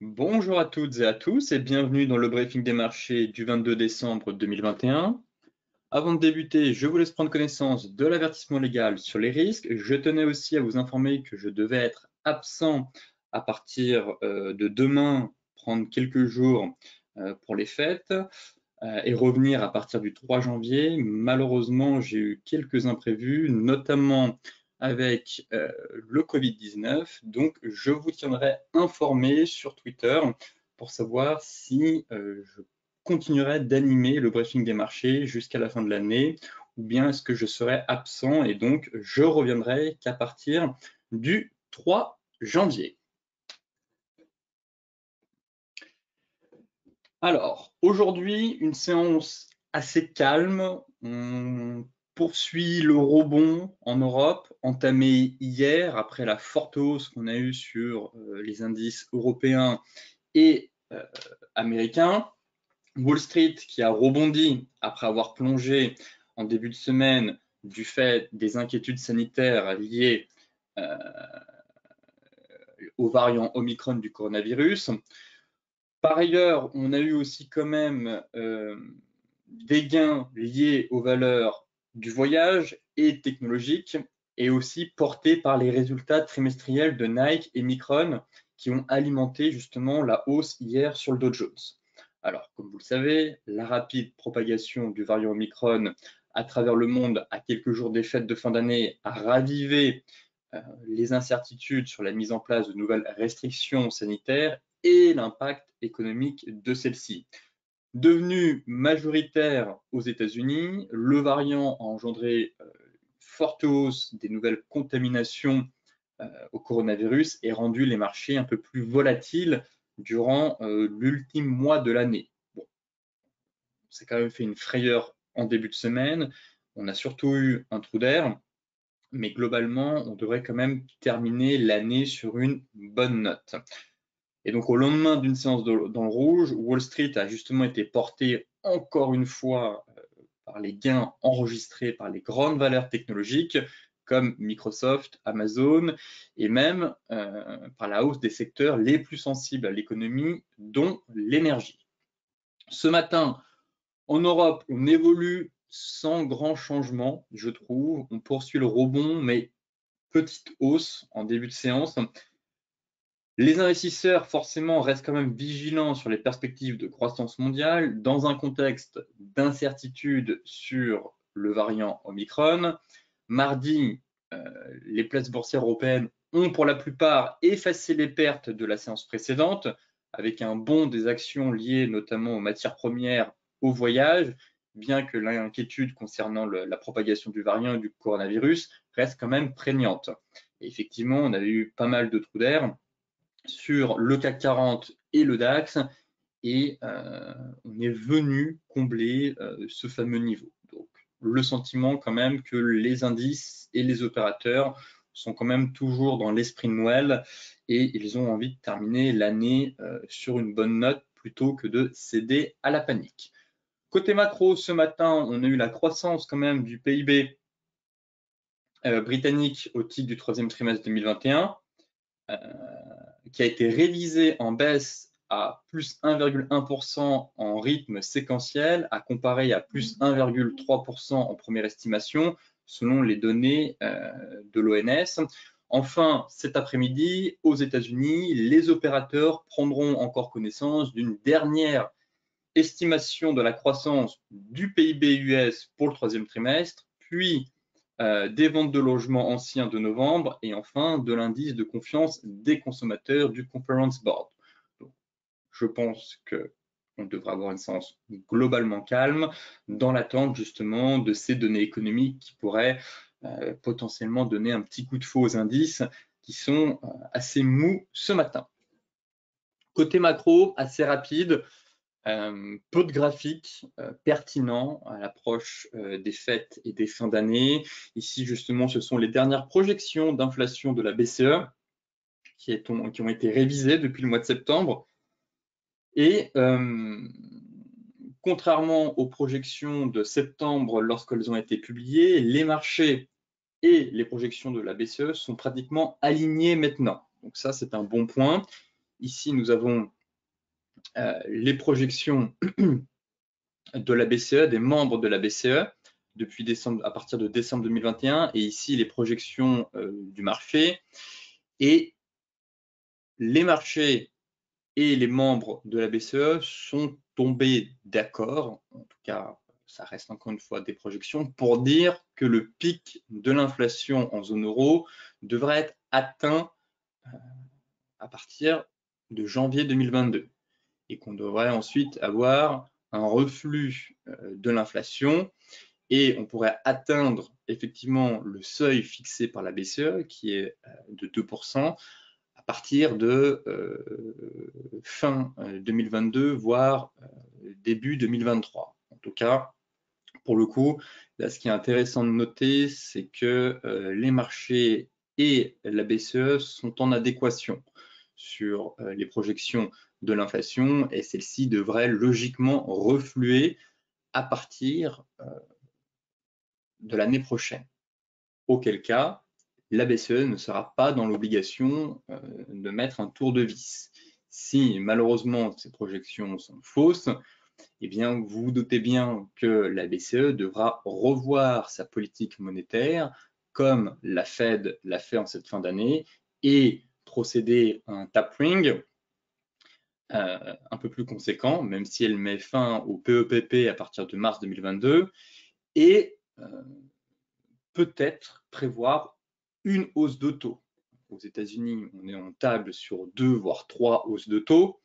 Bonjour à toutes et à tous et bienvenue dans le briefing des marchés du 22 décembre 2021. Avant de débuter, je vous laisse prendre connaissance de l'avertissement légal sur les risques. Je tenais aussi à vous informer que je devais être absent à partir de demain, prendre quelques jours pour les fêtes et revenir à partir du 3 janvier. Malheureusement, j'ai eu quelques imprévus, notamment avec le Covid-19. Donc, je vous tiendrai informé sur Twitter pour savoir si je continuerai d'animer le briefing des marchés jusqu'à la fin de l'année ou bien est-ce que je serai absent et donc je reviendrai qu'à partir du 3 janvier. Alors, aujourd'hui, une séance assez calme. On poursuit le rebond en Europe, entamé hier après la forte hausse qu'on a eue sur les indices européens et américains. Wall Street qui a rebondi après avoir plongé en début de semaine du fait des inquiétudes sanitaires liées au variant Omicron du coronavirus. Par ailleurs, on a eu aussi quand même des gains liés aux valeurs du voyage et technologiques et aussi portés par les résultats trimestriels de Nike et Micron qui ont alimenté justement la hausse hier sur le Dow Jones. Alors, comme vous le savez, la rapide propagation du variant Omicron à travers le monde à quelques jours des fêtes de fin d'année a ravivé les incertitudes sur la mise en place de nouvelles restrictions sanitaires et l'impact économique de celles-ci. Devenu majoritaire aux États-Unis, le variant a engendré une forte hausse des nouvelles contaminations au coronavirus et rendu les marchés un peu plus volatiles durant l'ultime mois de l'année. Bon, on s'est quand même fait une frayeur en début de semaine. On a surtout eu un trou d'air, mais globalement, on devrait quand même terminer l'année sur une bonne note. Et donc, au lendemain d'une séance dans le rouge, Wall Street a justement été porté encore une fois par les gains enregistrés par les grandes valeurs technologiques comme Microsoft, Amazon, et même par la hausse des secteurs les plus sensibles à l'économie, dont l'énergie. Ce matin, en Europe, on évolue sans grand changement, je trouve. On poursuit le rebond, mais petite hausse en début de séance. Les investisseurs, forcément, restent quand même vigilants sur les perspectives de croissance mondiale dans un contexte d'incertitude sur le variant Omicron. Mardi, les places boursières européennes ont pour la plupart effacé les pertes de la séance précédente, avec un bond des actions liées notamment aux matières premières, au voyage, bien que l'inquiétude concernant la propagation du variant et du coronavirus reste quand même prégnante. Et effectivement, on avait eu pas mal de trous d'air sur le CAC 40 et le DAX, et on est venu combler ce fameux niveau. Donc, le sentiment quand même que les indices et les opérateurs sont quand même toujours dans l'esprit de Noël et ils ont envie de terminer l'année sur une bonne note plutôt que de céder à la panique. Côté macro, ce matin, on a eu la croissance quand même du PIB britannique au titre du troisième trimestre 2021. Qui a été révisé en baisse à plus 1,1% en rythme séquentiel, à comparer à plus 1,3% en première estimation, selon les données de l'ONS. Enfin, cet après-midi, aux États-Unis, les opérateurs prendront encore connaissance d'une dernière estimation de la croissance du PIB US pour le troisième trimestre, puis des ventes de logements anciens de novembre et enfin de l'indice de confiance des consommateurs du Conference Board. Donc, je pense qu'on devrait avoir une séance globalement calme dans l'attente justement de ces données économiques qui pourraient potentiellement donner un petit coup de faux aux indices qui sont assez mous ce matin. Côté macro, assez rapide, peu de graphiques pertinents à l'approche des fêtes et des fins d'année. Ici, justement, ce sont les dernières projections d'inflation de la BCE qui ont été révisées depuis le mois de septembre. Et contrairement aux projections de septembre lorsqu'elles ont été publiées, les marchés et les projections de la BCE sont pratiquement alignés maintenant. Donc ça, c'est un bon point. ici, nous avons les projections de la BCE, des membres de la BCE, depuis décembre, à partir de décembre 2021, et ici les projections du marché. Et les marchés et les membres de la BCE sont tombés d'accord, en tout cas, ça reste encore une fois des projections, pour dire que le pic de l'inflation en zone euro devrait être atteint à partir de janvier 2022 et qu'on devrait ensuite avoir un reflux de l'inflation et on pourrait atteindre effectivement le seuil fixé par la BCE qui est de 2% à partir de fin 2022, voire début 2023. En tout cas, pour le coup, là, ce qui est intéressant de noter, c'est que les marchés et la BCE sont en adéquation sur les projections de l'inflation et celle-ci devrait logiquement refluer à partir de l'année prochaine. Auquel cas, la BCE ne sera pas dans l'obligation de mettre un tour de vis. Si malheureusement ces projections sont fausses, eh bien vous vous doutez bien que la BCE devra revoir sa politique monétaire comme la Fed l'a fait en cette fin d'année et procéder à un tapering un peu plus conséquent, même si elle met fin au PEPP à partir de mars 2022 et peut-être prévoir une hausse de taux. Aux États-Unis, on table sur 2 voire 3 hausses de taux.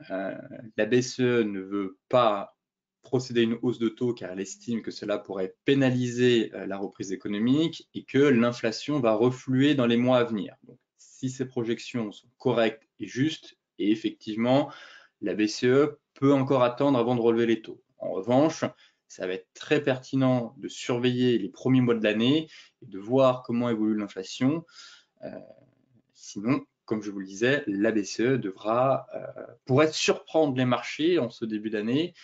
La BCE ne veut pas procéder à une hausse de taux car elle estime que cela pourrait pénaliser la reprise économique et que l'inflation va refluer dans les mois à venir. Donc, si ces projections sont correctes et justes, et effectivement, la BCE peut encore attendre avant de relever les taux. En revanche, ça va être très pertinent de surveiller les premiers mois de l'année et de voir comment évolue l'inflation. Sinon, comme je vous le disais, la BCE devra, pourrait surprendre les marchés en ce début d'année,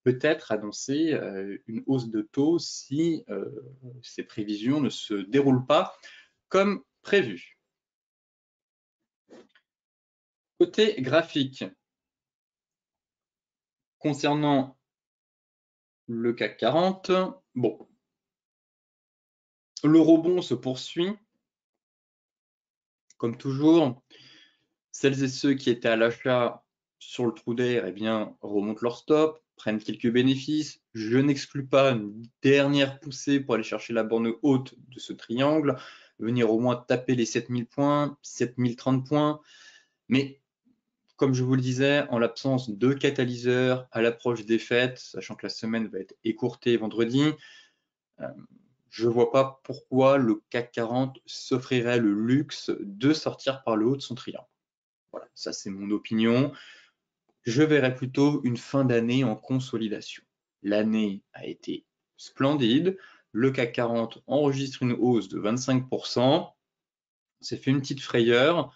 peut-être annoncer une hausse de taux si ces prévisions ne se déroulent pas comme prévu. Côté graphique, concernant le CAC 40, bon, le rebond se poursuit. Comme toujours, celles et ceux qui étaient à l'achat sur le trou d'air, eh bien, remontent leur stop, prennent quelques bénéfices. Je n'exclus pas une dernière poussée pour aller chercher la borne haute de ce triangle, venir au moins taper les 7000 points, 7030 points. Mais comme je vous le disais, en l'absence de catalyseurs à l'approche des fêtes, sachant que la semaine va être écourtée vendredi, je ne vois pas pourquoi le CAC 40 s'offrirait le luxe de sortir par le haut de son triangle. Voilà, ça c'est mon opinion. Je verrais plutôt une fin d'année en consolidation. L'année a été splendide. Le CAC 40 enregistre une hausse de 25%. C'est fait une petite frayeur.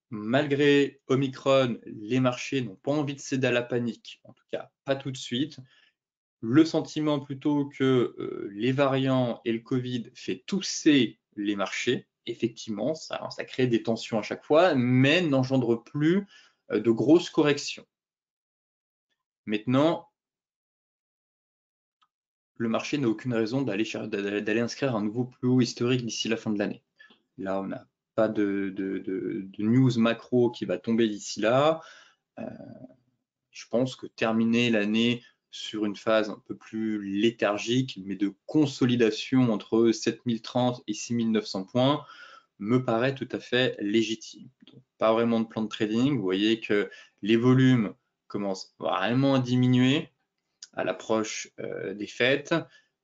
Malgré Omicron, les marchés n'ont pas envie de céder à la panique, en tout cas pas tout de suite. Le sentiment plutôt que les variants et le Covid fait tousser les marchés, effectivement, ça crée des tensions à chaque fois, mais n'engendre plus de grosses corrections. Maintenant, le marché n'a aucune raison d'aller inscrire un nouveau plus haut historique d'ici la fin de l'année. Là, on n'a pas de news macro qui va tomber d'ici là. Je pense que terminer l'année sur une phase un peu plus léthargique, mais de consolidation entre 7030 et 6900 points, me paraît tout à fait légitime. Donc, pas vraiment de plan de trading. Vous voyez que les volumes commencent vraiment à diminuer à l'approche des fêtes.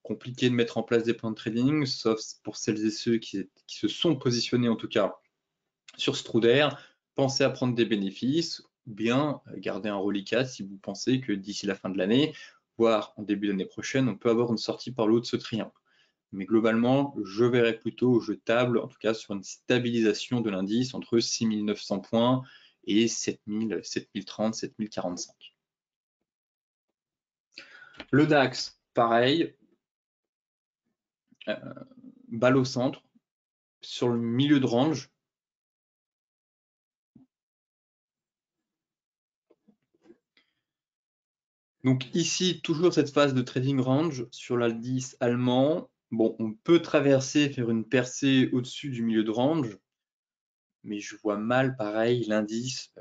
Compliqué de mettre en place des plans de trading, sauf pour celles et ceux qui se sont positionnés en tout cas sur ce trou d'air. Pensez à prendre des bénéfices ou bien garder un reliquat si vous pensez que d'ici la fin de l'année, voire en début d'année prochaine, on peut avoir une sortie par le haut de ce triangle. Mais globalement, je verrais plutôt, je table en tout cas sur une stabilisation de l'indice entre 6900 points et 7030, 7045. Le DAX, pareil, balle au centre, sur le milieu de range. Donc ici, toujours cette phase de trading range sur l'indice allemand. Bon, on peut traverser, faire une percée au-dessus du milieu de range, mais je vois mal, pareil, l'indice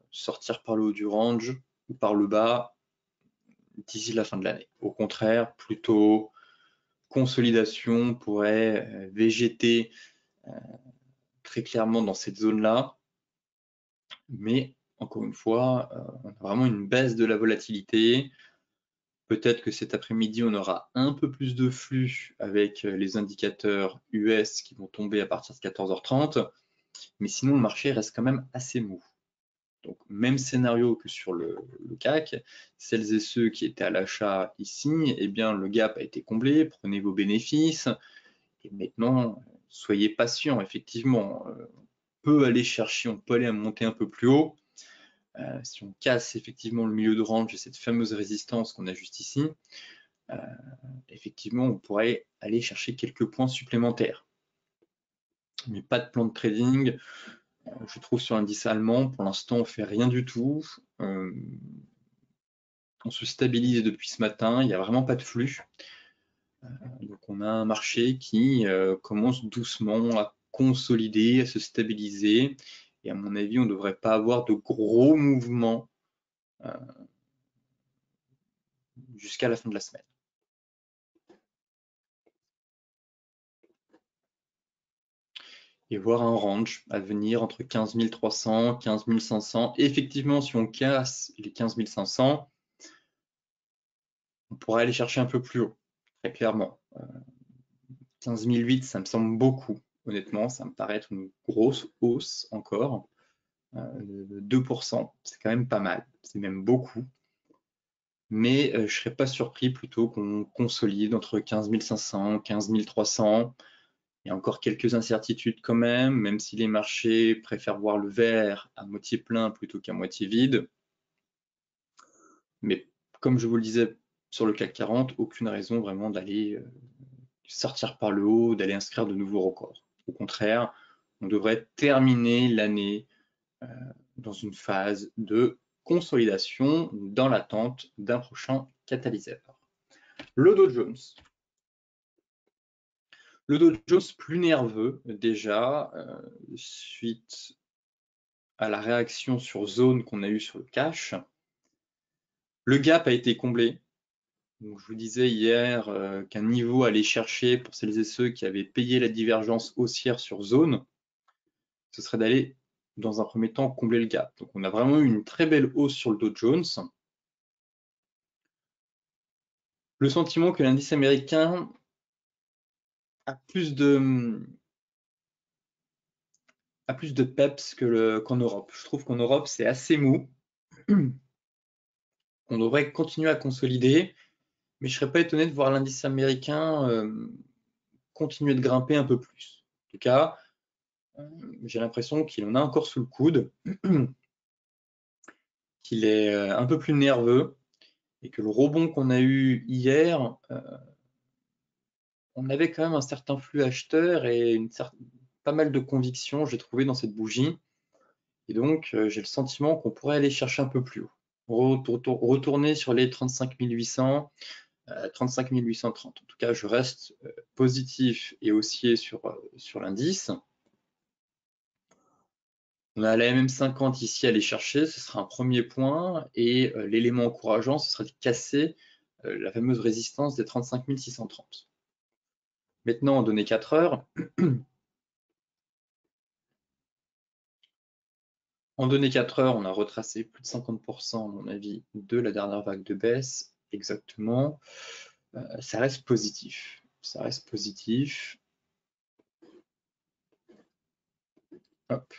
sortir par le haut du range ou par le bas d'ici la fin de l'année. Au contraire, plutôt consolidation pourrait végéter très clairement dans cette zone-là, mais encore une fois, on a vraiment une baisse de la volatilité. Peut-être que cet après-midi, on aura un peu plus de flux avec les indicateurs US qui vont tomber à partir de 14h30, mais sinon, le marché reste quand même assez mou. Donc, même scénario que sur le CAC, celles et ceux qui étaient à l'achat ici, eh bien, le gap a été comblé, prenez vos bénéfices, et maintenant, soyez patients, effectivement. On peut aller chercher, on peut aller monter un peu plus haut. Si on casse effectivement le milieu de range et cette fameuse résistance qu'on a juste ici, effectivement, on pourrait aller chercher quelques points supplémentaires. Mais pas de plan de trading. Je trouve sur l'indice allemand, pour l'instant, on fait rien du tout. On se stabilise depuis ce matin, il n'y a vraiment pas de flux. Donc on a un marché qui commence doucement à consolider, à se stabiliser. Et à mon avis, on ne devrait pas avoir de gros mouvements jusqu'à la fin de la semaine. Et voir un range à venir entre 15 300, 15 500. Et effectivement, si on casse les 15 500, on pourrait aller chercher un peu plus haut, très clairement. 15 008, ça me semble beaucoup, honnêtement, ça me paraît être une grosse hausse encore. 2%, c'est quand même pas mal, c'est même beaucoup. Mais je ne serais pas surpris plutôt qu'on consolide entre 15 500, 15 300. Il y a encore quelques incertitudes quand même si les marchés préfèrent voir le verre à moitié plein plutôt qu'à moitié vide. Mais comme je vous le disais sur le CAC 40, aucune raison vraiment d'aller sortir par le haut, d'aller inscrire de nouveaux records. Au contraire, on devrait terminer l'année dans une phase de consolidation dans l'attente d'un prochain catalyseur. Le Dow Jones. Le Dow Jones plus nerveux déjà, suite à la réaction sur zone qu'on a eue sur le cash. Le gap a été comblé. Donc, je vous disais hier qu'un niveau à aller chercher pour celles et ceux qui avaient payé la divergence haussière sur zone, ce serait d'aller dans un premier temps combler le gap. Donc on a vraiment eu une très belle hausse sur le Dow Jones. Le sentiment que l'indice américain a plus de peps qu'en Europe. Je trouve qu'en Europe, c'est assez mou. On devrait continuer à consolider, mais je ne serais pas étonné de voir l'indice américain continuer de grimper un peu plus. En tout cas, j'ai l'impression qu'il en a encore sous le coude, qu'il est un peu plus nerveux et que le rebond qu'on a eu hier, on avait quand même un certain flux acheteur et pas mal de conviction, j'ai trouvé, dans cette bougie. Et donc, j'ai le sentiment qu'on pourrait aller chercher un peu plus haut. Retourner sur les 35 800, 35 830. En tout cas, je reste positif et haussier sur l'indice. On a la MM50 ici à aller chercher, ce sera un premier point. Et l'élément encourageant, ce serait de casser la fameuse résistance des 35 630. Maintenant, en données 4 heures, en données 4 heures, on a retracé plus de 50%, à mon avis, de la dernière vague de baisse. Exactement. Ça reste positif. Ça reste positif. Hop.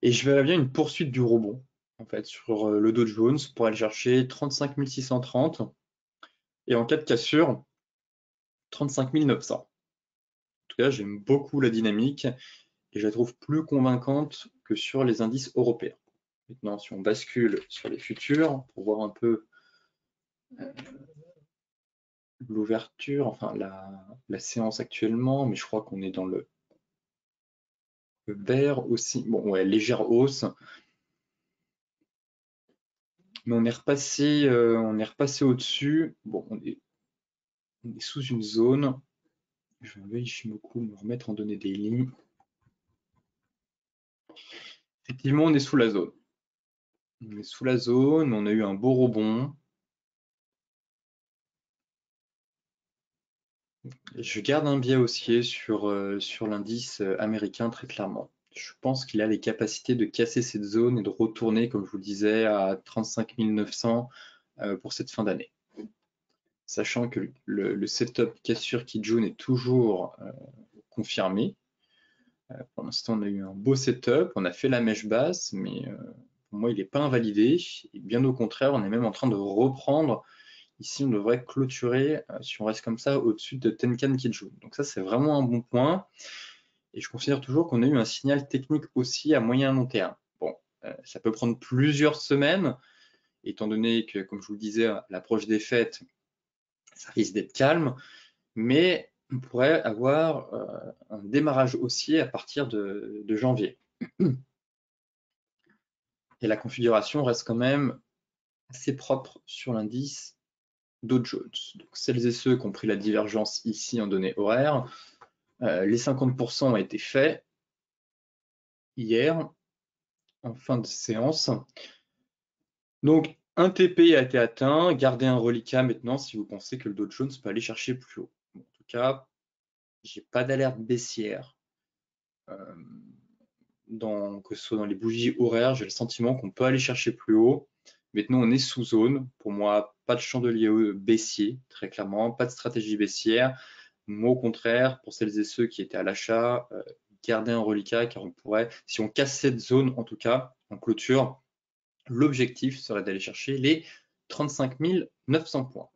Et je verrais bien une poursuite du rebond, en fait, sur le Dow Jones pour aller chercher 35 630. Et en cas de cassure, 35 900. En tout cas, j'aime beaucoup la dynamique et je la trouve plus convaincante que sur les indices européens. Maintenant, si on bascule sur les futurs, pour voir un peu l'ouverture, enfin la séance actuellement, mais je crois qu'on est dans le vert aussi. Bon, ouais, légère hausse. Mais on est repassé au-dessus. Bon, on est sous une zone. Je vais enlever Ishimoku, me remettre en données daily. Effectivement, on est sous la zone. On est sous la zone, on a eu un beau rebond. Je garde un biais haussier sur l'indice américain très clairement. Je pense qu'il a les capacités de casser cette zone et de retourner, comme je vous le disais, à 35 900 pour cette fin d'année. Sachant que le setup cassure Kijun est toujours confirmé. Pour l'instant, on a eu un beau setup, on a fait la mèche basse, mais pour moi, il n'est pas invalidé. Et bien au contraire, on est même en train de reprendre. Ici, on devrait clôturer, si on reste comme ça, au-dessus de Tenkan Kijun. Donc ça, c'est vraiment un bon point. Et je considère toujours qu'on a eu un signal technique aussi à moyen et long terme. Bon, ça peut prendre plusieurs semaines, étant donné que, comme je vous le disais, à l'approche des fêtes, ça risque d'être calme, mais on pourrait avoir un démarrage haussier à partir de janvier. Et la configuration reste quand même assez propre sur l'indice Dow Jones. Donc, celles et ceux qui ont pris la divergence ici en données horaires, les 50% ont été faits hier en fin de séance. Donc, un TP a été atteint. Gardez un reliquat maintenant si vous pensez que le Dow Jones peut aller chercher plus haut. Bon, en tout cas, j'ai pas d'alerte baissière. Que ce soit dans les bougies horaires, j'ai le sentiment qu'on peut aller chercher plus haut. Maintenant, on est sous zone. Pour moi, pas de chandelier baissier, très clairement, pas de stratégie baissière. Moi, au contraire, pour celles et ceux qui étaient à l'achat, gardez un reliquat car on pourrait, si on casse cette zone, en tout cas, en clôture, l'objectif serait d'aller chercher les 35 900 points.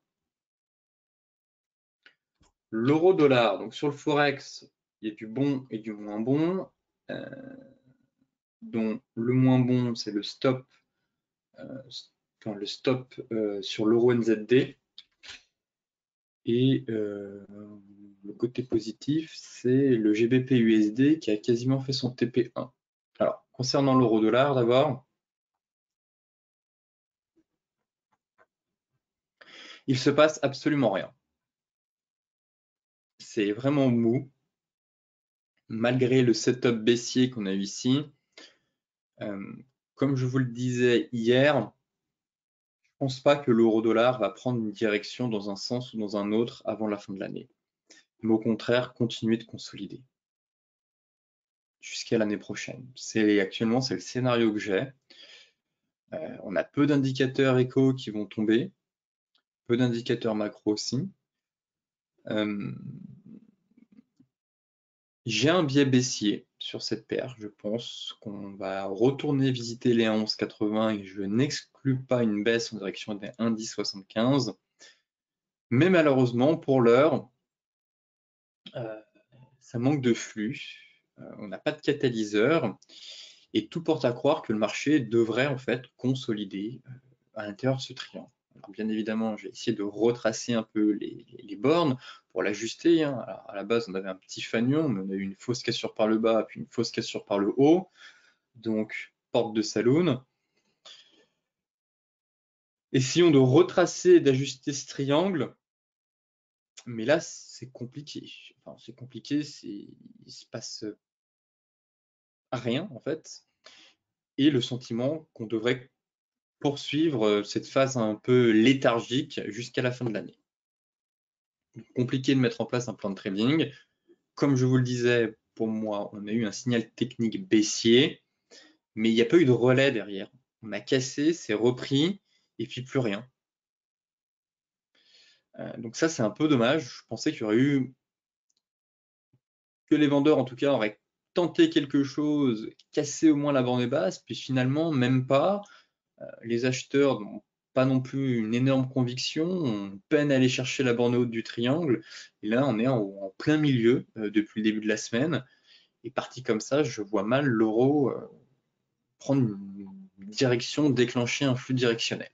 L'euro-dollar, donc sur le Forex, il y a du bon et du moins bon. Dont le moins bon, c'est le stop, sur l'euro NZD. Et le côté positif, c'est le GBP USD qui a quasiment fait son TP1. Alors, concernant l'euro-dollar, d'abord, il se passe absolument rien. C'est vraiment mou, malgré le setup baissier qu'on a eu ici. Comme je vous le disais hier, je ne pense pas que l'euro-dollar va prendre une direction dans un sens ou dans un autre avant la fin de l'année. Mais au contraire, continuer de consolider jusqu'à l'année prochaine. Actuellement, c'est le scénario que j'ai. On a peu d'indicateurs éco qui vont tomber, peu d'indicateurs macro aussi. J'ai un biais baissier sur cette paire. Je pense qu'on va retourner visiter les 1,1180 et je n'exclus pas une baisse en direction des 1,1075. Mais malheureusement, pour l'heure, ça manque de flux. On n'a pas de catalyseur et tout porte à croire que le marché devrait en fait consolider à l'intérieur de ce triangle. Alors, bien évidemment, j'ai essayé de retracer un peu les bornes pour l'ajuster. Hein. À la base, on avait un petit fanion, mais on a eu une fausse cassure par le bas, puis une fausse cassure par le haut. Donc, porte de saloon. Essayons de retracer et d'ajuster ce triangle. Mais là, c'est compliqué. Enfin, c'est compliqué, il se passe rien, en fait. Et le sentiment qu'on devrait poursuivre cette phase un peu léthargique jusqu'à la fin de l'année. Compliqué de mettre en place un plan de trading. Comme je vous le disais, pour moi, on a eu un signal technique baissier, mais il n'y a pas eu de relais derrière. On a cassé, c'est repris, et puis plus rien. Donc ça, c'est un peu dommage. Je pensais qu'il y aurait eu que les vendeurs, en tout cas, auraient tenté quelque chose, cassé au moins la borne basse, puis finalement, même pas. Les acheteurs n'ont pas non plus une énorme conviction, on peine à aller chercher la borne haute du triangle. Et là, on est en plein milieu depuis le début de la semaine. Et parti comme ça, je vois mal l'euro prendre une direction, déclencher un flux directionnel.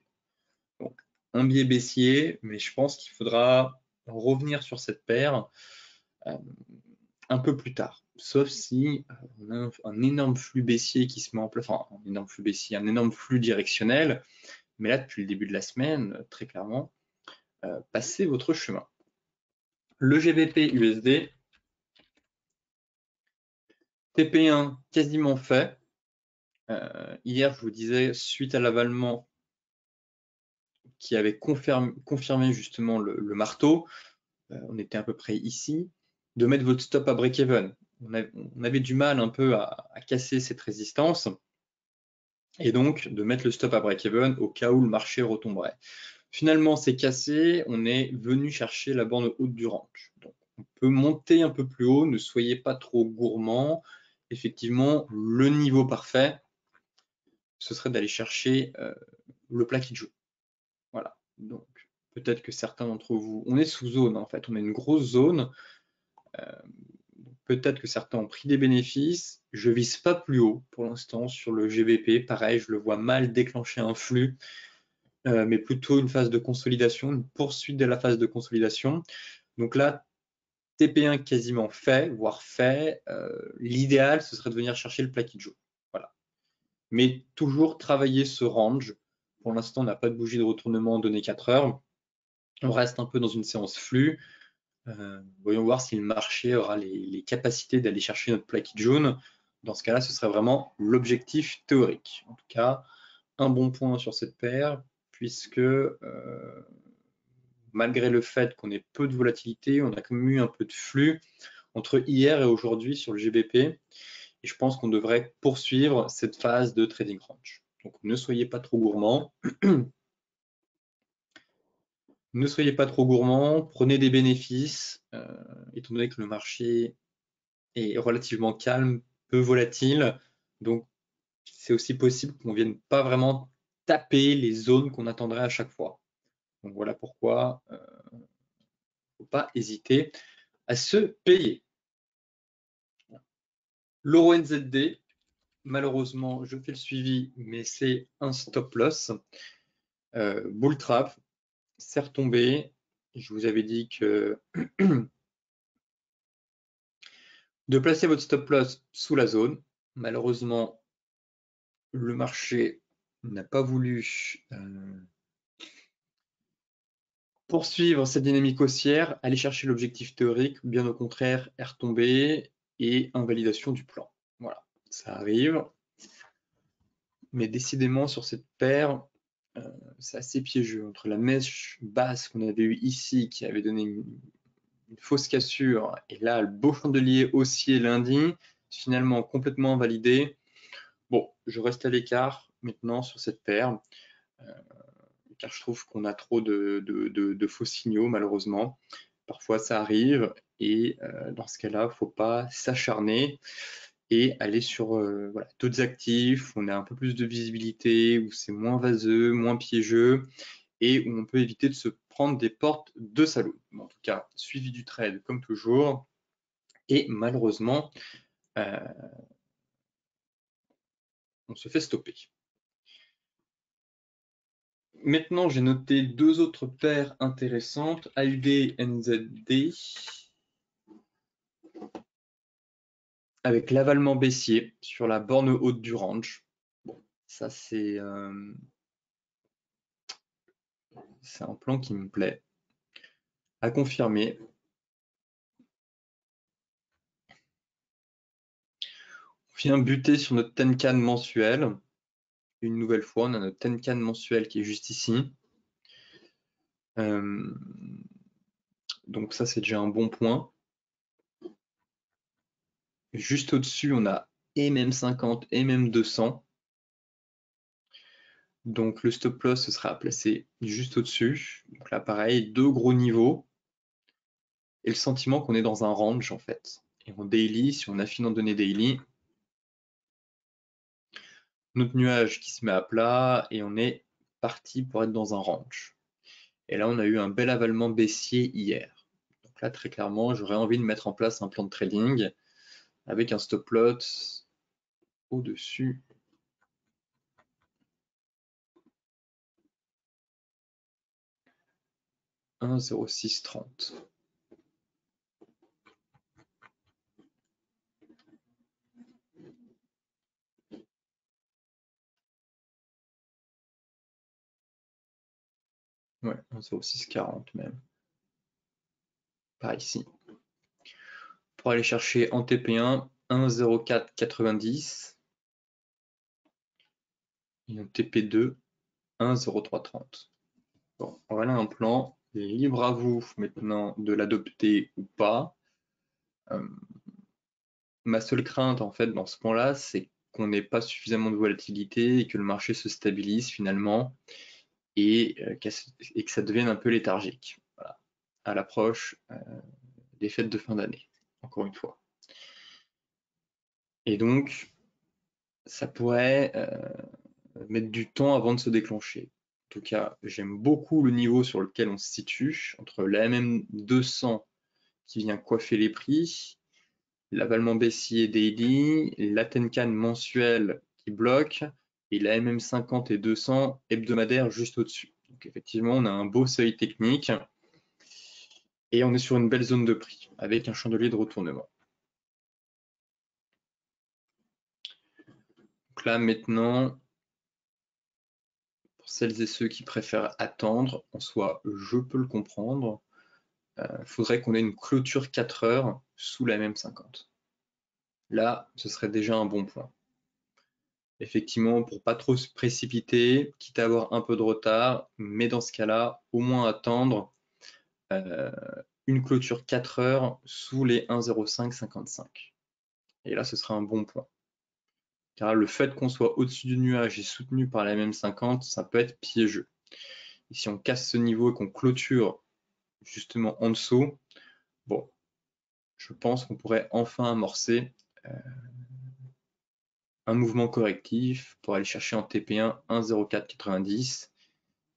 Donc, un biais baissier, mais je pense qu'il faudra revenir sur cette paire un peu plus tard. Sauf si on a un énorme flux baissier qui se met en place, enfin un énorme flux baissier, un énorme flux directionnel, Mais là, depuis le début de la semaine, très clairement, passez votre chemin. Le GBP USD, TP1 quasiment fait. Hier, je vous disais, suite à l'avalement qui avait confirmé justement le marteau, on était à peu près ici, de mettre votre stop à break-even. On avait du mal un peu à casser cette résistance, et donc de mettre le stop à break-even au cas où le marché retomberait. Finalement, c'est cassé, on est venu chercher la borne haute du range. Donc, on peut monter un peu plus haut, ne soyez pas trop gourmand. Effectivement, le niveau parfait, ce serait d'aller chercher le plat qui joue. Voilà. Donc, peut-être que certains d'entre vous, on est sous zone en fait, on est une grosse zone. Peut-être que certains ont pris des bénéfices. Je vise pas plus haut pour l'instant sur le GBP. Pareil, je le vois mal déclencher un flux, mais plutôt une phase de consolidation, une poursuite de la phase de consolidation. Donc là, TP1 quasiment fait, voire fait. L'idéal, ce serait de venir chercher le plat qui joue. Voilà. Mais toujours travailler ce range. Pour l'instant, on n'a pas de bougie de retournement donné 4 heures. On reste un peu dans une séance flux. Voyons voir si le marché aura les capacités d'aller chercher notre plaquette jaune. Dans ce cas-là, ce serait vraiment l'objectif théorique. En tout cas, un bon point sur cette paire, puisque malgré le fait qu'on ait peu de volatilité, on a quand même eu un peu de flux entre hier et aujourd'hui sur le GBP. Et je pense qu'on devrait poursuivre cette phase de trading range. Donc ne soyez pas trop gourmands. Ne soyez pas trop gourmands, prenez des bénéfices, étant donné que le marché est relativement calme, peu volatile. Donc, c'est aussi possible qu'on ne vienne pas vraiment taper les zones qu'on attendrait à chaque fois. Donc, voilà pourquoi il ne faut pas hésiter à se payer. L'euro NZD, malheureusement, je fais le suivi, mais c'est un stop loss. Bull trap, c'est retombé. Je vous avais dit que de placer votre stop loss sous la zone. Malheureusement, le marché n'a pas voulu poursuivre cette dynamique haussière, aller chercher l'objectif théorique, bien au contraire, est retombé et invalidation du plan. Voilà, ça arrive. Mais décidément, sur cette paire, c'est assez piégeux. Entre la mèche basse qu'on avait eue ici, qui avait donné une fausse cassure, et là, le beau chandelier haussier lundi, finalement complètement invalidé. Bon, je reste à l'écart maintenant sur cette paire, car je trouve qu'on a trop de faux signaux, malheureusement. Parfois, ça arrive, et dans ce cas-là, il ne faut pas s'acharner et aller sur voilà, d'autres actifs où on a un peu plus de visibilité, où c'est moins vaseux, moins piégeux, et où on peut éviter de se prendre des portes de salaud. En tout cas, suivi du trade comme toujours, et malheureusement, on se fait stopper. Maintenant, j'ai noté deux autres paires intéressantes, AUD, NZD, avec l'avalement baissier sur la borne haute du range. Bon, ça c'est un plan qui me plaît. À confirmer. On vient buter sur notre Tenkan mensuel. Une nouvelle fois, on a notre Tenkan mensuel qui est juste ici. Donc ça, c'est déjà un bon point. Juste au-dessus, on a et même 50 et même 200. Donc le stop loss, ce sera à placer juste au-dessus. Donc là, pareil, deux gros niveaux. Et le sentiment qu'on est dans un range, en fait. Et en daily, si on affine en données daily, notre nuage qui se met à plat et on est parti pour être dans un range. Et là, on a eu un bel avalement baissier hier. Donc là, très clairement, j'aurais envie de mettre en place un plan de trading avec un stop loss au-dessus. 1,0630. Ouais, 1,0640 même. Par ici. Pour aller chercher en TP1, 1,0490. Et en TP2, 1,0330. Bon, voilà un plan. Libre à vous maintenant de l'adopter ou pas. Ma seule crainte en fait dans ce plan-là, c'est qu'on n'ait pas suffisamment de volatilité et que le marché se stabilise finalement et que ça devienne un peu léthargique. Voilà. À l'approche des fêtes de fin d'année, encore une fois. Et donc, ça pourrait mettre du temps avant de se déclencher. En tout cas, j'aime beaucoup le niveau sur lequel on se situe, entre la MM200 qui vient coiffer les prix, l'avalement baissier daily, la Tenkan mensuelle qui bloque, et la MM50 et 200 hebdomadaire juste au-dessus. Donc effectivement, on a un beau seuil technique, et on est sur une belle zone de prix, avec un chandelier de retournement. Donc là, maintenant, pour celles et ceux qui préfèrent attendre, en soi, je peux le comprendre, faudrait qu'on ait une clôture 4 heures sous la MM50. Là, ce serait déjà un bon point. Effectivement, pour pas trop se précipiter, quitte à avoir un peu de retard, mais dans ce cas-là, au moins attendre une clôture 4 heures sous les 1,0555. Et là, ce sera un bon point. Car le fait qu'on soit au-dessus du nuage et soutenu par la MM50, ça peut être piégeux. Et si on casse ce niveau et qu'on clôture justement en dessous, bon, je pense qu'on pourrait enfin amorcer un mouvement correctif pour aller chercher en TP1 1,0490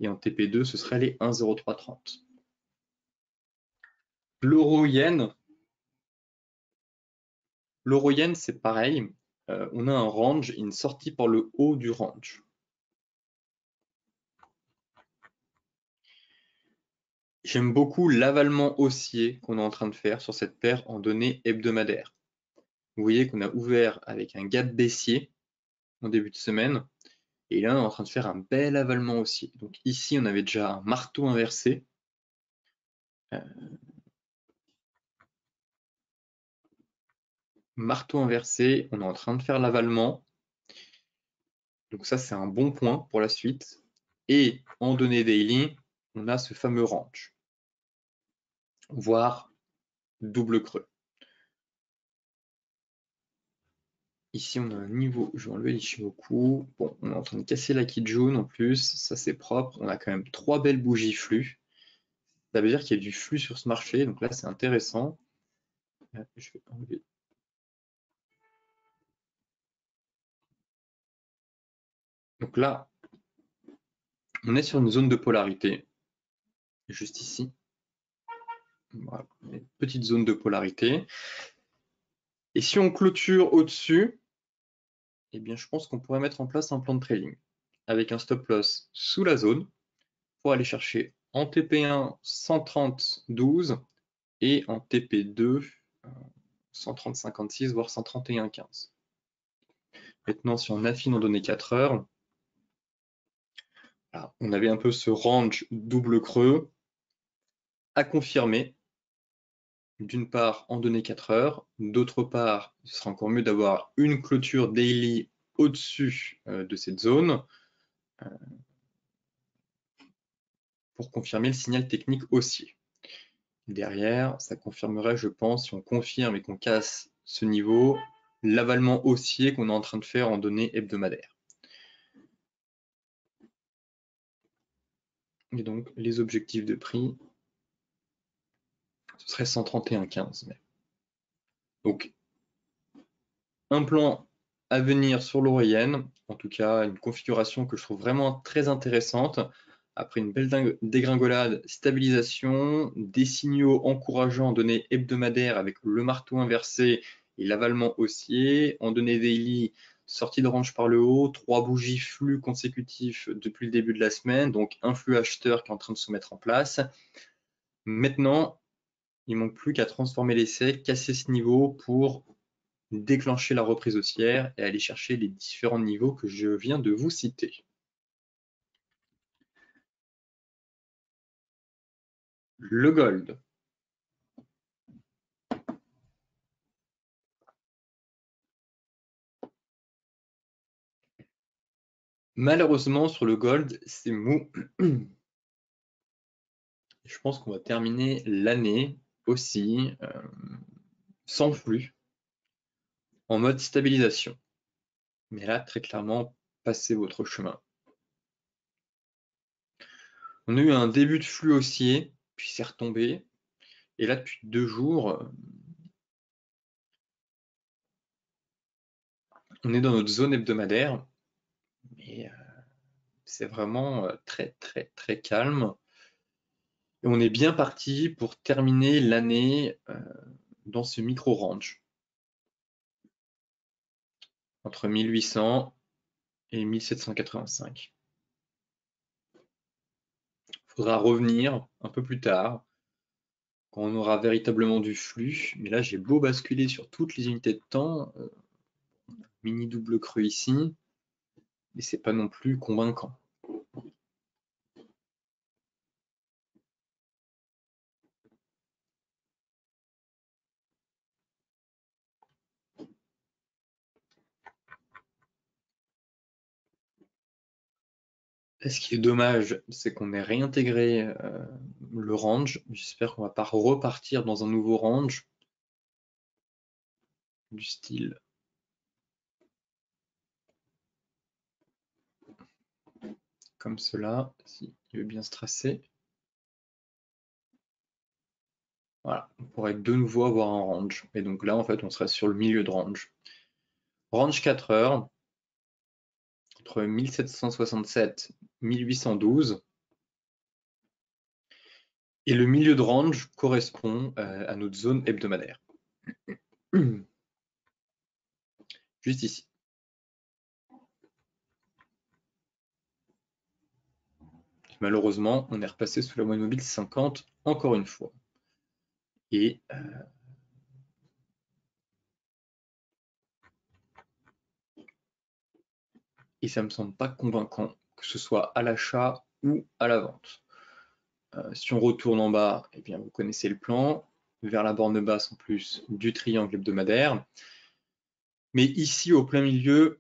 et en TP2 ce serait les 1,0330. L'euro-yen, c'est pareil, on a un range et une sortie par le haut du range. J'aime beaucoup l'avalement haussier qu'on est en train de faire sur cette paire en données hebdomadaires. Vous voyez qu'on a ouvert avec un gap baissier en début de semaine, et là on est en train de faire un bel avalement haussier. Donc ici on avait déjà un marteau inversé. Marteau inversé, on est en train de faire l'avalement. Donc ça c'est un bon point pour la suite. Et en données daily, on a ce fameux range, voire double creux. Ici, on a un niveau, je vais enlever l'Ichimoku. Bon, on est en train de casser la Kijun en plus, ça c'est propre. On a quand même 3 belles bougies flux. Ça veut dire qu'il y a du flux sur ce marché, donc là c'est intéressant. Je vais enlever. Donc là, on est sur une zone de polarité, juste ici. Voilà, une petite zone de polarité. Et si on clôture au-dessus, eh bien, je pense qu'on pourrait mettre en place un plan de trading avec un stop loss sous la zone pour aller chercher en TP1 130,12 et en TP2 130,56 voire 131,15. Maintenant, si on affine en données 4 heures, là, on avait un peu ce range double creux à confirmer. D'une part en données 4 heures, d'autre part, il sera encore mieux d'avoir une clôture daily au-dessus de cette zone pour confirmer le signal technique haussier. Derrière, ça confirmerait, je pense, si on confirme et qu'on casse ce niveau, l'avalement haussier qu'on est en train de faire en données hebdomadaires. Et donc, les objectifs de prix, ce serait 131,15. Donc, un plan à venir sur l'euro-yen, en tout cas une configuration que je trouve vraiment très intéressante. Après une belle dégringolade, stabilisation, des signaux encourageants en données hebdomadaires avec le marteau inversé et l'avalement haussier. En données daily, sortie de range par le haut, 3 bougies flux consécutifs depuis le début de la semaine, donc un flux acheteur qui est en train de se mettre en place. Maintenant, il ne manque plus qu'à transformer l'essai, casser ce niveau pour déclencher la reprise haussière et aller chercher les différents niveaux que je viens de vous citer. le gold. Malheureusement, sur le gold, c'est mou. Je pense qu'on va terminer l'année aussi sans flux, en mode stabilisation. Mais là, très clairement, passez votre chemin. On a eu un début de flux haussier, puis c'est retombé. Et là, depuis 2 jours, on est dans notre zone hebdomadaire. Mais c'est vraiment très, très, très calme. Et on est bien parti pour terminer l'année dans ce micro-range. Entre 1800 et 1785. Il faudra revenir un peu plus tard, quand on aura véritablement du flux. Mais là, j'ai beau basculer sur toutes les unités de temps, mini double creux ici, mais c'est pas non plus convaincant. Là, ce qui est dommage, c'est qu'on ait réintégré le range. J'espère qu'on va pas repartir dans un nouveau range du style comme cela, si il veut bien se tracer. Voilà, on pourrait de nouveau avoir un range. Et donc là, en fait, on serait sur le milieu de range. Range 4 heures, entre 1767 et 1812. Et le milieu de range correspond à notre zone hebdomadaire. Juste ici. Malheureusement, on est repassé sous la moyenne mobile 50 encore une fois. Et ça me semble pas convaincant, que ce soit à l'achat ou à la vente. Si on retourne en bas, eh bien, vous connaissez le plan. Vers la borne basse en plus du triangle hebdomadaire. Mais ici, au plein milieu,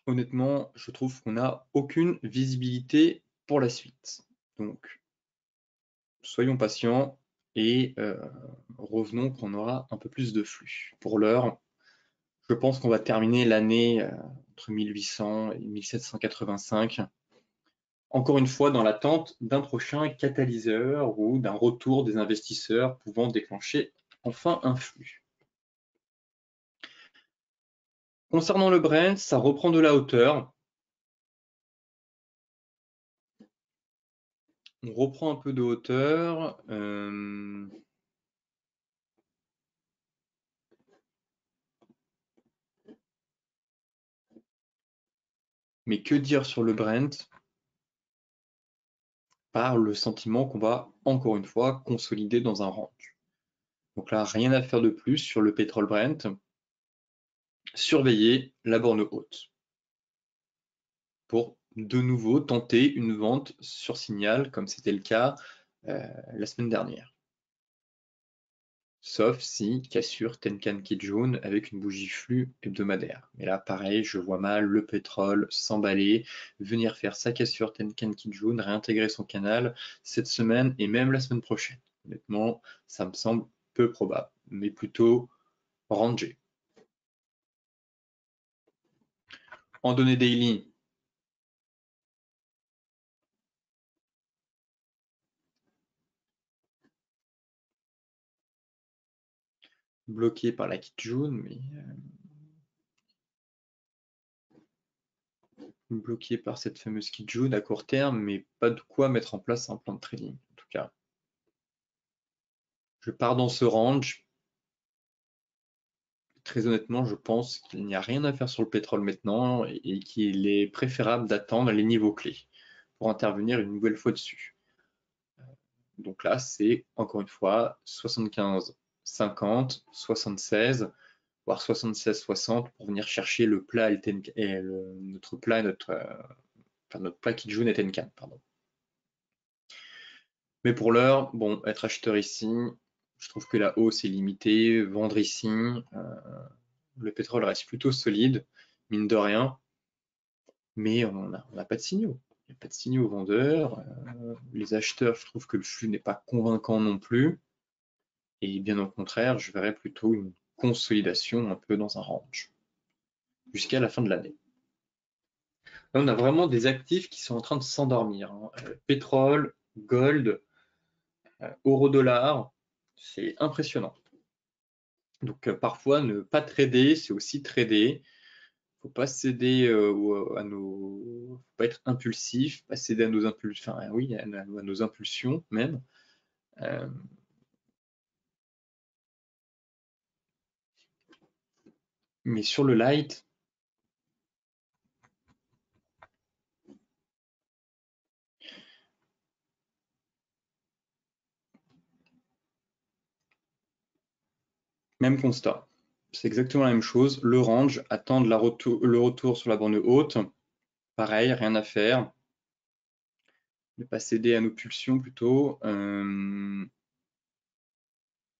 honnêtement, je trouve qu'on n'a aucune visibilité pour la suite. Donc, soyons patients et revenons quand on aura un peu plus de flux. Pour l'heure, je pense qu'on va terminer l'année entre 1800 et 1785. Encore une fois, dans l'attente d'un prochain catalyseur ou d'un retour des investisseurs pouvant déclencher enfin un flux. Concernant le Brent, ça reprend de la hauteur. On reprend un peu de hauteur. Mais que dire sur le Brent? Par le sentiment qu'on va, encore une fois, consolider dans un range. Donc là, rien à faire de plus sur le pétrole Brent. Surveiller la borne haute pour de nouveau tenter une vente sur signal, comme c'était le cas la semaine dernière. Sauf si cassure Tenkan Kijun avec une bougie flux hebdomadaire. Mais là, pareil, je vois mal le pétrole s'emballer, venir faire sa cassure Tenkan Kijun, réintégrer son canal cette semaine et même la semaine prochaine. Honnêtement, ça me semble peu probable, mais plutôt rangé. En données daily, bloqué par la Kijun, mais bloqué par cette fameuse Kijun à court terme, mais pas de quoi mettre en place un plan de trading. En tout cas, je pars dans ce range. Très honnêtement, je pense qu'il n'y a rien à faire sur le pétrole maintenant et qu'il est préférable d'attendre les niveaux clés pour intervenir une nouvelle fois dessus. Donc là, c'est encore une fois 75, 50, 76, voire 76, 60 pour venir chercher le plat et notre plat Kijun et Tenkan, pardon. Mais pour l'heure, bon, être acheteur ici, je trouve que la hausse est limitée. Vendre ici, le pétrole reste plutôt solide, mine de rien, mais on n'a pas de signaux. Il n'y a pas de signaux vendeurs. Les acheteurs, je trouve que le flux n'est pas convaincant non plus. Et bien au contraire, je verrais plutôt une consolidation un peu dans un range jusqu'à la fin de l'année. Là, on a vraiment des actifs qui sont en train de s'endormir, hein. Pétrole, gold, euro-dollar, c'est impressionnant. Donc parfois, ne pas trader, c'est aussi trader. Faut pas céder faut pas être impulsif, pas céder à nos impulsions, enfin oui, à nos impulsions même. Euh, mais sur le light, même constat. C'est exactement la même chose. Le range, attendre le retour sur la bande haute. Pareil, rien à faire. Ne pas céder à nos pulsions plutôt.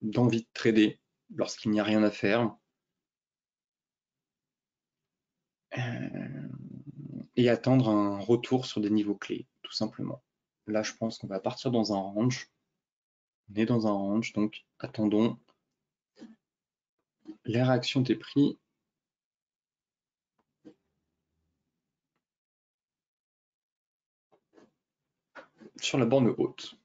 D'envie de trader lorsqu'il n'y a rien à faire. Et attendre un retour sur des niveaux clés, tout simplement. Là, je pense qu'on va partir dans un range. On est dans un range, donc attendons les réactions des prix. Sur la borne haute.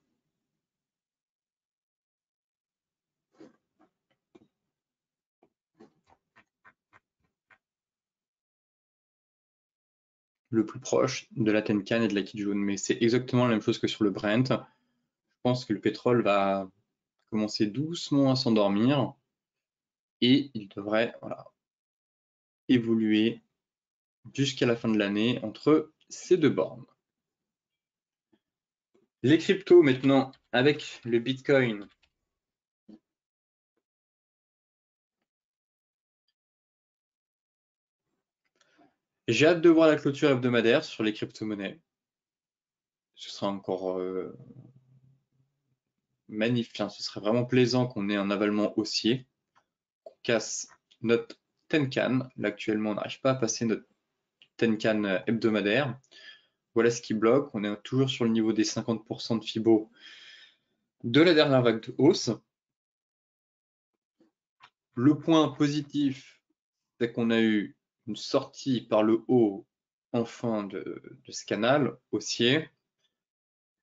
Le plus proche de la Tenkan et de la Kijun, mais c'est exactement la même chose que sur le Brent. Je pense que le pétrole va commencer doucement à s'endormir et il devrait évoluer jusqu'à la fin de l'année entre ces deux bornes. Les cryptos maintenant, avec le Bitcoin. J'ai hâte de voir la clôture hebdomadaire sur les crypto-monnaies. Ce sera encore magnifique, ce serait vraiment plaisant qu'on ait un avalement haussier, qu'on casse notre Tenkan. Là, actuellement, on n'arrive pas à passer notre Tenkan hebdomadaire. Voilà ce qui bloque. On est toujours sur le niveau des 50% de Fibo de la dernière vague de hausse. Le point positif, c'est qu'on a eu une sortie par le haut enfin de ce canal haussier,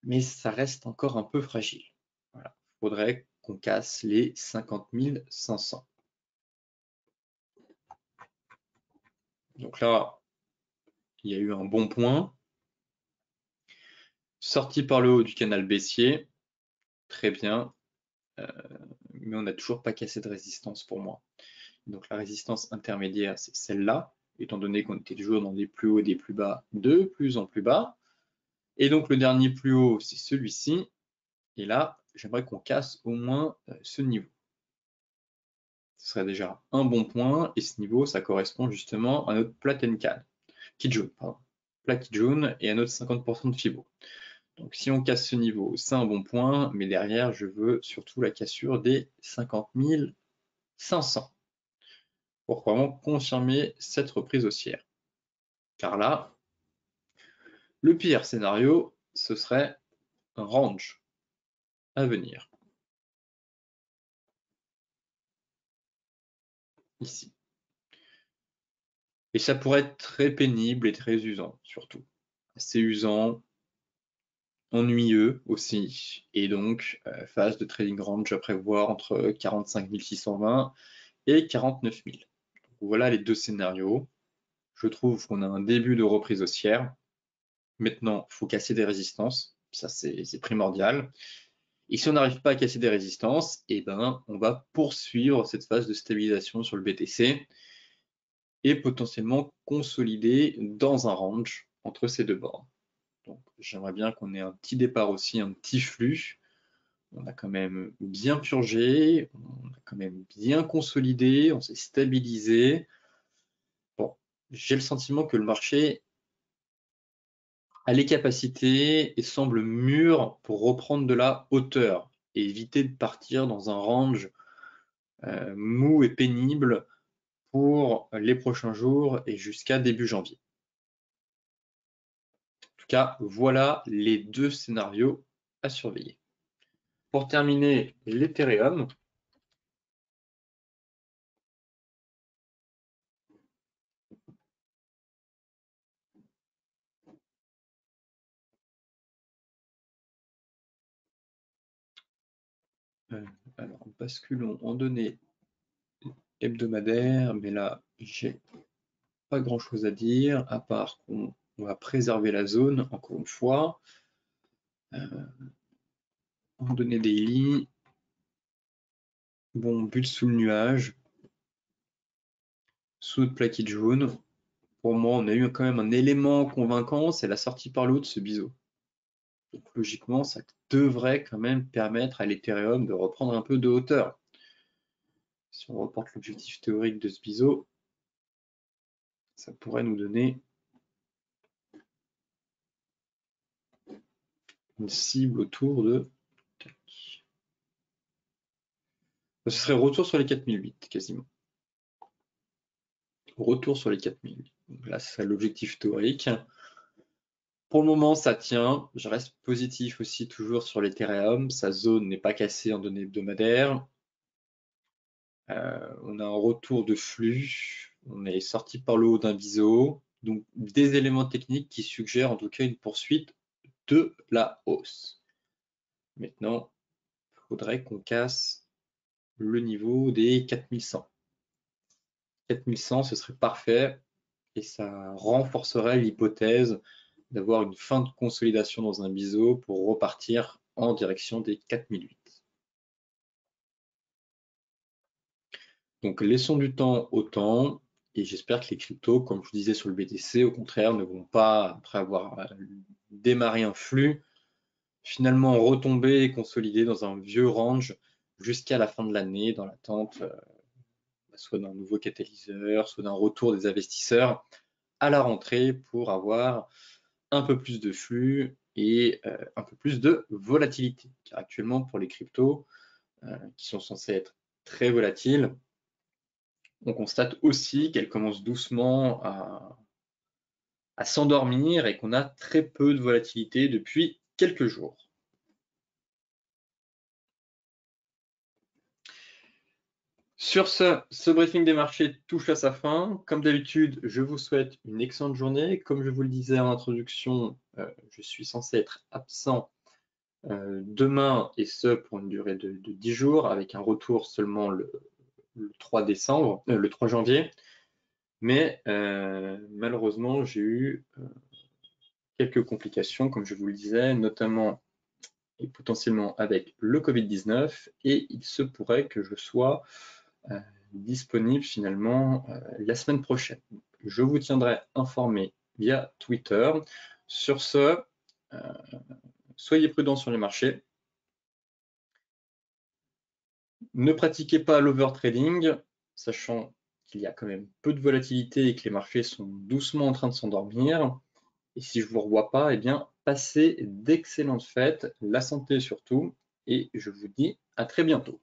mais ça reste encore un peu fragile. Voilà. Il faudrait qu'on casse les 50 500. Donc là, il y a eu un bon point. Sorti par le haut du canal baissier, très bien, mais on n'a toujours pas cassé de résistance pour moi. Donc la résistance intermédiaire, c'est celle-là, étant donné qu'on était toujours dans des plus hauts et des plus bas de plus en plus bas. Et donc le dernier plus haut, c'est celui-ci. Et là, j'aimerais qu'on casse au moins ce niveau. Ce serait déjà un bon point, et ce niveau, ça correspond justement à notre plat Tenkan, Kijun, pardon, plat Kijun et à notre 50% de Fibo. Donc si on casse ce niveau, c'est un bon point, mais derrière, je veux surtout la cassure des 50 500 pour vraiment confirmer cette reprise haussière. Car là, le pire scénario, ce serait un range à venir. Ici. Et ça pourrait être très pénible et très usant, surtout. Assez usant, ennuyeux aussi. Et donc, phase de trading range à prévoir entre 45 620 et 49 000. Donc, voilà les deux scénarios. Je trouve qu'on a un début de reprise haussière. Maintenant, il faut casser des résistances. Ça, c'est primordial. Et si on n'arrive pas à casser des résistances, eh ben, on va poursuivre cette phase de stabilisation sur le BTC et potentiellement consolider dans un range entre ces deux bornes. Donc, j'aimerais bien qu'on ait un petit départ aussi, un petit flux. On a quand même bien purgé, on a quand même bien consolidé, on s'est stabilisé. Bon, j'ai le sentiment que le marché a les capacités et semble mûr pour reprendre de la hauteur et éviter de partir dans un range mou et pénible pour les prochains jours et jusqu'à début janvier. En tout cas, voilà les deux scénarios à surveiller. Pour terminer, l'Ethereum. Alors, basculons en données hebdomadaires, mais là, j'ai pas grand chose à dire, à part qu'on va préserver la zone, encore une fois. En données daily, bon, bulle sous le nuage, sous notre plaquette jaune. Pour moi, on a eu quand même un élément convaincant, c'est la sortie par le haut de ce biseau. Donc, logiquement, ça devrait quand même permettre à l'Ethereum de reprendre un peu de hauteur. Si on reporte l'objectif théorique de ce biseau, ça pourrait nous donner une cible autour de... Ce serait retour sur les 4008, quasiment. Retour sur les 4000. Donc là, c'est l'objectif théorique. Pour le moment, ça tient. Je reste positif aussi toujours sur l'Ethereum. Sa zone n'est pas cassée en données hebdomadaires. On a un retour de flux. On est sorti par le haut d'un biseau. Donc, des éléments techniques qui suggèrent en tout cas une poursuite de la hausse. Maintenant, il faudrait qu'on casse le niveau des 4100. 4100, ce serait parfait et ça renforcerait l'hypothèse d'avoir une fin de consolidation dans un biseau pour repartir en direction des 4008. Donc laissons du temps au temps et j'espère que les cryptos, comme je disais sur le BTC, au contraire, ne vont pas, après avoir démarré un flux, finalement retomber et consolider dans un vieux range jusqu'à la fin de l'année dans l'attente soit d'un nouveau catalyseur, soit d'un retour des investisseurs à la rentrée pour avoir un peu plus de flux et un peu plus de volatilité. Car actuellement, pour les cryptos, qui sont censés être très volatiles, on constate aussi qu'elles commencent doucement à s'endormir et qu'on a très peu de volatilité depuis quelques jours. Sur ce briefing des marchés touche à sa fin. Comme d'habitude, je vous souhaite une excellente journée. Comme je vous le disais en introduction, je suis censé être absent demain et ce pour une durée de 10 jours avec un retour seulement le 3 décembre, le 3 janvier. Mais malheureusement, j'ai eu quelques complications, comme je vous le disais, notamment et potentiellement avec le Covid-19 et il se pourrait que je sois disponible finalement la semaine prochaine. Je vous tiendrai informé via Twitter. Sur ce, soyez prudents sur les marchés. Ne pratiquez pas l'overtrading, sachant qu'il y a quand même peu de volatilité et que les marchés sont doucement en train de s'endormir. Et si je ne vous revois pas, eh bien, passez d'excellentes fêtes, la santé surtout, et je vous dis à très bientôt.